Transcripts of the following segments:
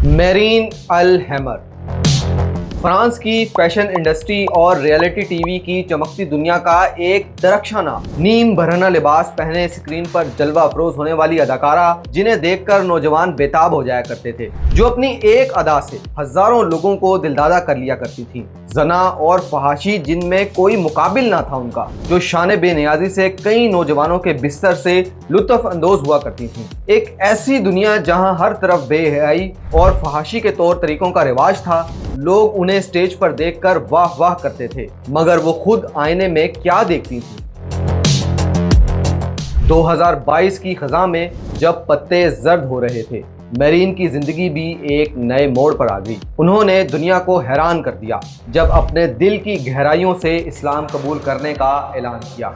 Marine الہیمر France کی fashion industry اور reality T V کی چمکتی دنیا کا ایک درخشانہ نیم بھرنا لباس پہنے اسکرین پر جلوہ افروز ہونے والی اداکارہ جنہیں دیکھ کر نوجوان بےتاب ہو جایا کرتے تھے، جو اپنی ایک ادا سے ہزاروں لوگوں کو دلدادہ کر لیا کرتی تھیں۔ زنا اور فحاشی جن میں کوئی مقابل نہ تھا ان کا، جو شان بے نیازی سے کئی نوجوانوں کے بستر سے لطف اندوز ہوا کرتی تھیں۔ ایک ایسی دنیا جہاں ہر طرف بے حیائی اور فحاشی کے طور طریقوں کا رواج تھا۔ لوگ انہیں سٹیج پر دیکھ کر واہ واہ کرتے تھے، مگر وہ خود آئینے میں کیا دیکھتی تھیں؟ 2022 کی خزاں میں جب پتے زرد ہو رہے تھے، میرین کی زندگی بھی ایک نئے موڑ پر آ گئی۔ انہوں نے دنیا کو حیران کر دیا جب اپنے دل کی گہرائیوں سے اسلام قبول کرنے کا اعلان کیا۔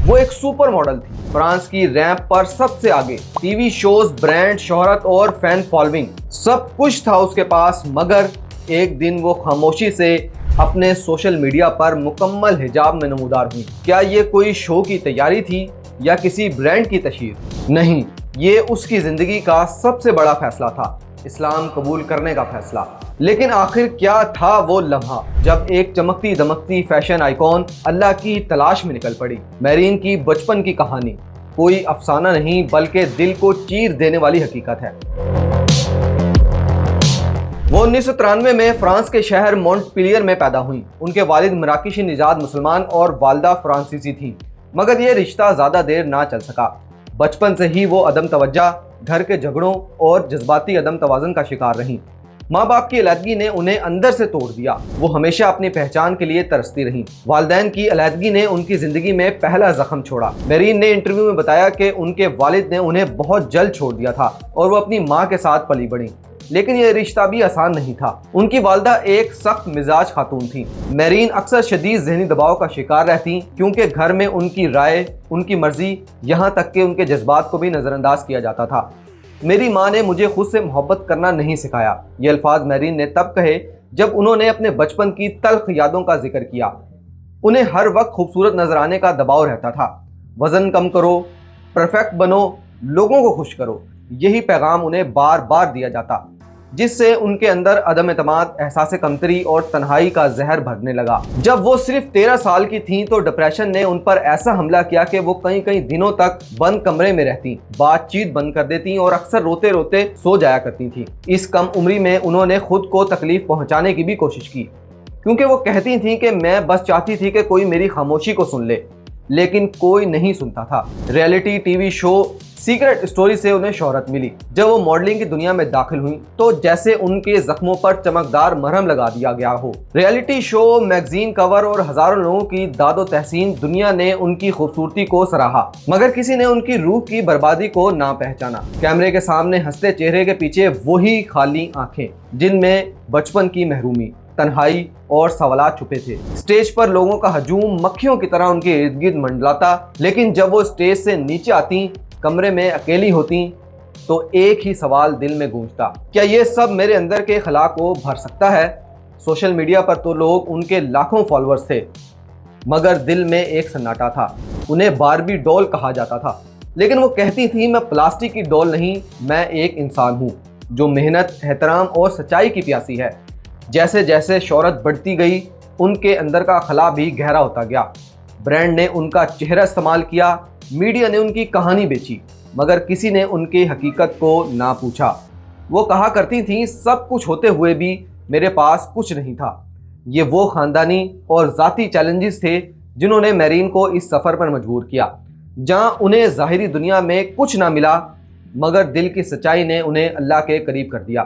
وہ ایک سپر ماڈل تھی، فرانس کی ریمپ پر سب سے آگے، ٹی وی شوز، برانڈ، شہرت اور فین فالوئنگ، سب کچھ تھا اس کے پاس، مگر ایک دن وہ خاموشی سے اپنے سوشل میڈیا پر مکمل حجاب میں نمودار ہوئی۔ کیا یہ کوئی شو کی تیاری تھی یا کسی برانڈ کی تشہیر؟ نہیں، یہ اس کی زندگی کا سب سے بڑا فیصلہ تھا، اسلام قبول کرنے کا فیصلہ۔ لیکن آخر کیا تھا وہ لمحہ جب ایک چمکتی دمکتی فیشن آئیکن اللہ کی تلاش میں نکل پڑی؟ میرین کی بچپن کی کہانی کوئی افسانہ نہیں بلکہ دل کو چیر دینے والی حقیقت ہے۔ وہ 1993 میں فرانس کے شہر مونٹ پیلیئر میں پیدا ہوئیں۔ ان کے والد مراکشی نژاد مسلمان اور والدہ فرانسیسی تھیں، مگر یہ رشتہ زیادہ دیر نہ چل سکا۔ بچپن سے ہی وہ عدم توجہ، گھر کے جھگڑوں اور جذباتی عدم توازن کا شکار رہیں۔ ماں باپ کی علیحدگی نے انہیں اندر سے توڑ دیا۔ وہ ہمیشہ اپنی پہچان کے لیے ترستی رہیں۔ والدین کی علیحدگی نے ان کی زندگی میں پہلا زخم چھوڑا۔ میرین نے انٹرویو میں بتایا کہ ان کے والد نے انہیں بہت جلد چھوڑ دیا تھا اور وہ اپنی ماں کے ساتھ پلی بڑھیں، لیکن یہ رشتہ بھی آسان نہیں تھا۔ ان کی والدہ ایک سخت مزاج خاتون تھیں۔ میرین اکثر شدید ذہنی دباؤ کا شکار رہتی کیونکہ گھر میں ان کی رائے، ان کی مرضی، یہاں تک کہ ان کے جذبات کو بھی نظر انداز کیا جاتا تھا۔ میری ماں نے مجھے خود سے محبت کرنا نہیں سکھایا، یہ الفاظ میرین نے تب کہے جب انہوں نے اپنے بچپن کی تلخ یادوں کا ذکر کیا۔ انہیں ہر وقت خوبصورت نظر آنے کا دباؤ رہتا تھا۔ وزن کم کرو، پرفیکٹ بنو، لوگوں کو خوش کرو، یہی پیغام انہیں بار بار دیا جاتا، جس سے ان کے اندر عدم اعتماد، احساس کمتری اور تنہائی کا زہر بھرنے لگا۔ جب وہ صرف 13 سال کی تھیں تو ڈپریشن نے ان پر ایسا حملہ کیا کہ وہ کئی دنوں تک بند کمرے میں رہتی، بات چیت بند کر دیتی اور اکثر روتے روتے سو جایا کرتی تھیں۔ اس کم عمری میں انہوں نے خود کو تکلیف پہنچانے کی بھی کوشش کی، کیونکہ وہ کہتی تھیں کہ میں بس چاہتی تھی کہ کوئی میری خاموشی کو سن لے، لیکن کوئی نہیں سنتا تھا۔ ریئلٹی ٹی وی شو سیکرٹ اسٹوری سے انہیں شہرت ملی۔ جب وہ ماڈلنگ کی دنیا میں داخل ہوئیں تو جیسے ان کے زخموں پر چمکدار مرہم لگا دیا گیا ہو۔ ریئلٹی شو، میگزین کور اور ہزاروں لوگوں کی داد و تحسین، دنیا نے ان کی خوبصورتی کو سراہا، مگر کسی نے ان کی روح کی بربادی کو نہ پہچانا۔ کیمرے کے سامنے ہنستے چہرے کے پیچھے وہی خالی آنکھیں جن میں بچپن کی محرومی، تنہائی اور سوالات چھپے تھے۔ سٹیج پر لوگوں کا ہجوم مکھیوں کی طرح ان کے ارد گرد منڈلاتا، لیکن جب وہ سٹیج سے نیچے آتی، کمرے میں اکیلی ہوتی، تو ایک ہی سوال دل میں گونجتا، کیا یہ سب میرے اندر کے خلا کو بھر سکتا ہے؟ سوشل میڈیا پر تو لوگ ان کے لاکھوں فالوورز تھے، مگر دل میں ایک سناٹا تھا۔ انہیں باربی ڈول کہا جاتا تھا، لیکن وہ کہتی تھی میں پلاسٹک کی ڈول نہیں، میں ایک انسان ہوں جو محنت، احترام اور سچائی کی پیاسی ہے۔ جیسے جیسے شہرت بڑھتی گئی، ان کے اندر کا خلا بھی گہرا ہوتا گیا۔ برانڈ نے ان کا چہرہ استعمال کیا، میڈیا نے ان کی کہانی بیچی، مگر کسی نے ان کی حقیقت کو نہ پوچھا۔ وہ کہا کرتی تھیں سب کچھ ہوتے ہوئے بھی میرے پاس کچھ نہیں تھا۔ یہ وہ خاندانی اور ذاتی چیلنجز تھے جنہوں نے میرین کو اس سفر پر مجبور کیا، جہاں انہیں ظاہری دنیا میں کچھ نہ ملا، مگر دل کی سچائی نے انہیں اللہ کے قریب کر دیا۔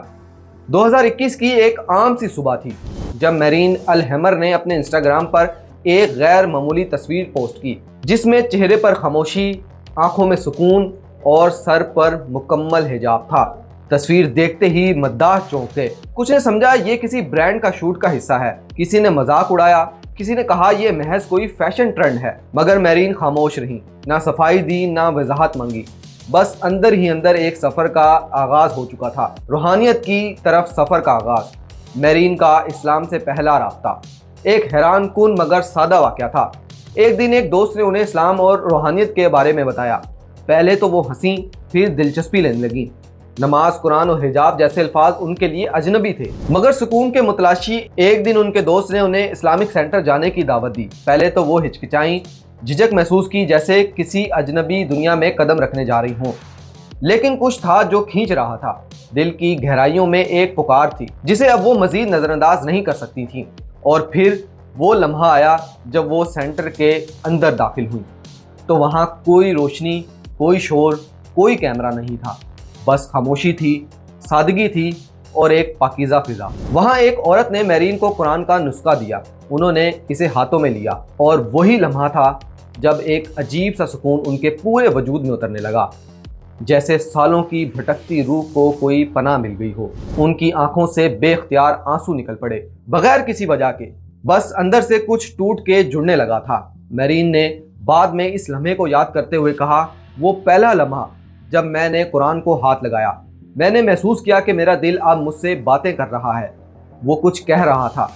2021 کی ایک عام سی صبح تھی جب میرین الہیمر نے اپنے انسٹاگرام پر ایک غیر معمولی تصویر پوسٹ کی، جس میں چہرے پر خاموشی، آنکھوں میں سکون اور سر پر مکمل حجاب تھا۔ تصویر دیکھتے ہی مداح چونک گئے۔ کچھ نے سمجھا یہ کسی برانڈ کا شوٹ کا حصہ ہے، کسی نے مذاق اڑایا، کسی نے کہا یہ محض کوئی فیشن ٹرینڈ ہے، مگر میرین خاموش رہیں، نہ صفائی دی، نہ وضاحت مانگی۔ بس اندر ہی اندر ایک سفر کا آغاز ہو چکا تھا، روحانیت کی طرف سفر کا آغاز۔ میرین کا اسلام سے پہلا رابطہ ایک حیران کن مگر سادہ واقعہ تھا۔ ایک دن ایک دوست نے انہیں اسلام اور روحانیت کے بارے میں بتایا۔ پہلے تو وہ ہنسی، پھر دلچسپی لینے لگی۔ نماز، قرآن اور حجاب جیسے الفاظ ان کے لیے اجنبی تھے، مگر سکون کے متلاشی ایک دن ان کے دوست نے انہیں اسلامک سینٹر جانے کی دعوت دی۔ پہلے تو وہ ہچکچائیں، جھجک محسوس کی، جیسے کسی اجنبی دنیا میں قدم رکھنے جا رہی ہوں، لیکن کچھ تھا جو کھینچ رہا تھا۔ دل کی گہرائیوں میں ایک پکار تھی جسے اب وہ مزید نظر انداز نہیں کر سکتی تھیں۔ اور پھر وہ لمحہ آیا جب وہ سینٹر کے اندر داخل ہوئی تو وہاں کوئی روشنی، کوئی شور، کوئی کیمرہ نہیں تھا، بس خاموشی تھی، سادگی تھی اور ایک پاکیزہ فضا۔ وہاں ایک عورت نے میرین کو قرآن کا نسخہ دیا۔ انہوں نے اسے ہاتھوں میں لیا اور وہی لمحہ تھا جب ایک عجیب سا سکون ان کے پورے وجود میں اترنے لگا، جیسے سالوں کی بھٹکتی روح کو کوئی پناہ مل گئی ہو۔ ان کی آنکھوں سے بے اختیار آنسو نکل پڑے، بغیر کسی وجہ کے، بس اندر سے کچھ ٹوٹ کے جڑنے لگا تھا۔ میرین نے بعد میں اس لمحے کو یاد کرتے ہوئے کہا، وہ پہلا لمحہ جب میں نے قرآن کو ہاتھ لگایا، میں نے محسوس کیا کہ میرا دل اب مجھ سے باتیں کر رہا ہے، وہ کچھ کہہ رہا تھا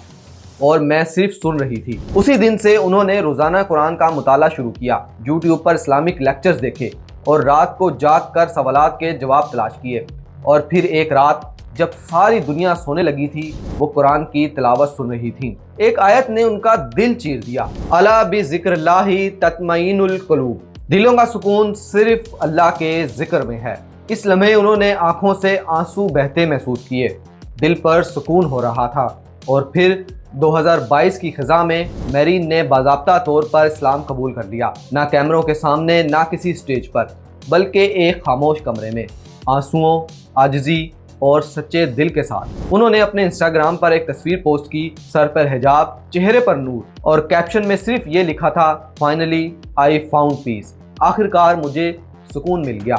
اور میں صرف سن رہی تھی۔ اسی دن سے انہوں نے روزانہ قرآن کا مطالعہ شروع کیا، یوٹیوب پر اسلامک لیکچرز دیکھے اور رات کو جاگ کر سوالات کے جواب تلاش کیے۔ اور پھر ایک رات جب ساری دنیا سونے لگی تھی، وہ قرآن کی تلاوت سن رہی تھیں۔ ایک آیت نے ان کا دل چیر دیا، الا بذکر اللہ تطمئن القلوب، دلوں کا سکون صرف اللہ کے ذکر میں ہے۔ اس لمحے انہوں نے آنکھوں سے آنسو بہتے محسوس کیے، دل پر سکون ہو رہا تھا۔ اور پھر 2022 کی خزاں میں میرین نے باضابطہ طور پر اسلام قبول کر لیا، نہ کیمروں کے سامنے، نہ کسی سٹیج پر، بلکہ ایک خاموش کمرے میں، آنسوؤں، عاجزی اور سچے دل کے ساتھ۔ انہوں نے اپنے انسٹاگرام پر ایک تصویر پوسٹ کی، سر پر حجاب، چہرے پر نور، اور کیپشن میں صرف یہ لکھا تھا، فائنلی آئی فاؤنڈ پیس، آخر کار مجھے سکون مل گیا۔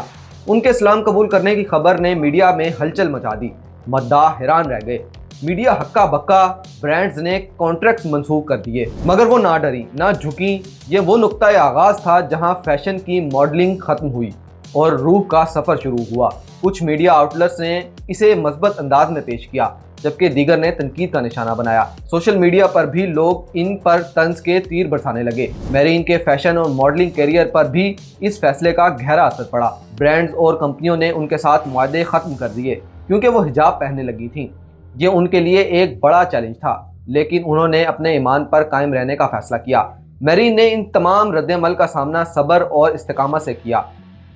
ان کے اسلام قبول کرنے کی خبر نے میڈیا میں ہلچل مچا دی، مداح حیران رہ گئے، میڈیا ہکا بکا، برانڈز نے کانٹریکٹس منسوخ کر دیے، مگر وہ نہ ڈری، نہ جھکیں۔ یہ وہ نقطۂ آغاز تھا جہاں فیشن کی ماڈلنگ ختم ہوئی اور روح کا سفر شروع ہوا۔ کچھ میڈیا آؤٹلیٹس نے اسے مثبت انداز میں پیش کیا، جبکہ دیگر نے تنقید کا نشانہ بنایا۔ سوشل میڈیا پر بھی لوگ ان پر طنز کے تیر برسانے لگے۔ میرین کے فیشن اور ماڈلنگ کیریئر پر بھی اس فیصلے کا گہرا اثر پڑا۔ برانڈز اور کمپنیوں نے ان کے ساتھ معاہدے ختم کر دیے کیونکہ وہ حجاب پہننے لگی تھیں۔ یہ ان کے لیے ایک بڑا چیلنج تھا، لیکن انہوں نے اپنے ایمان پر قائم رہنے کا فیصلہ کیا۔ میرین نے ان تمام رد عمل کا سامنا صبر اور استقامت سے کیا۔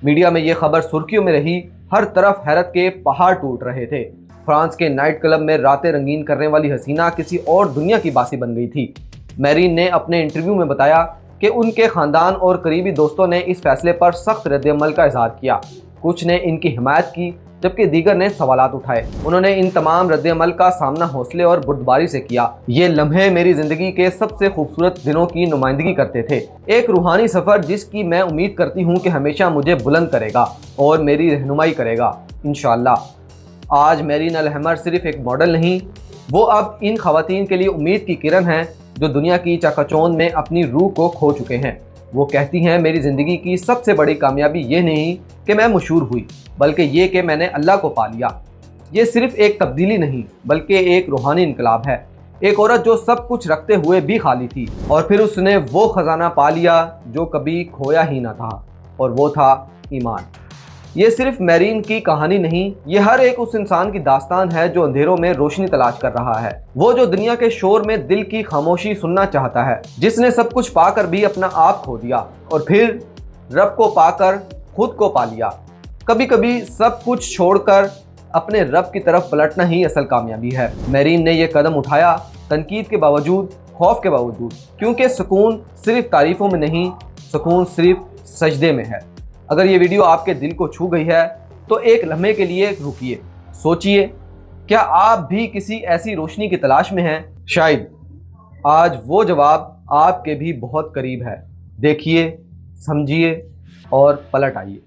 میڈیا میں یہ خبر سرخیوں میں رہی، ہر طرف حیرت کے پہاڑ ٹوٹ رہے تھے۔ فرانس کے نائٹ کلب میں راتیں رنگین کرنے والی حسینہ کسی اور دنیا کی باسی بن گئی تھی۔ میرین نے اپنے انٹرویو میں بتایا کہ ان کے خاندان اور قریبی دوستوں نے اس فیصلے پر سخت رد عمل کا اظہار کیا۔ کچھ نے ان کی حمایت کی، جبکہ دیگر نے سوالات اٹھائے۔ انہوں نے ان تمام رد عمل کا سامنا حوصلے اور بردباری سے کیا۔ یہ لمحے میری زندگی کے سب سے خوبصورت دنوں کی نمائندگی کرتے تھے، ایک روحانی سفر جس کی میں امید کرتی ہوں کہ ہمیشہ مجھے بلند کرے گا اور میری رہنمائی کرے گا، انشاءاللہ۔ آج میرین الحمر صرف ایک ماڈل نہیں، وہ اب ان خواتین کے لیے امید کی کرن ہیں جو دنیا کی چکاچوند میں اپنی روح کو کھو چکے ہیں۔ وہ کہتی ہیں، میری زندگی کی سب سے بڑی کامیابی یہ نہیں کہ میں مشہور ہوئی، بلکہ یہ کہ میں نے اللہ کو پا لیا۔ یہ صرف ایک تبدیلی نہیں بلکہ ایک روحانی انقلاب ہے۔ ایک عورت جو سب کچھ رکھتے ہوئے بھی خالی تھی، اور پھر اس نے وہ خزانہ پا لیا جو کبھی کھویا ہی نہ تھا، اور وہ تھا ایمان۔ یہ صرف میرین کی کہانی نہیں، یہ ہر ایک اس انسان کی داستان ہے جو اندھیروں میں روشنی تلاش کر رہا ہے، وہ جو دنیا کے شور میں دل کی خاموشی سننا چاہتا ہے، جس نے سب کچھ پا کر بھی اپنا آپ کھو دیا اور پھر رب کو پا کر خود کو پا لیا۔ کبھی کبھی سب کچھ چھوڑ کر اپنے رب کی طرف پلٹنا ہی اصل کامیابی ہے۔ میرین نے یہ قدم اٹھایا، تنقید کے باوجود، خوف کے باوجود، کیونکہ سکون صرف تعریفوں میں نہیں، سکون صرف سجدے میں ہے۔ اگر یہ ویڈیو آپ کے دل کو چھو گئی ہے تو ایک لمحے کے لیے رکیے، سوچئے، کیا آپ بھی کسی ایسی روشنی کی تلاش میں ہیں؟ شاید آج وہ جواب آپ کے بھی بہت قریب ہے۔ دیکھیے، سمجھیے اور پلٹ آئیے۔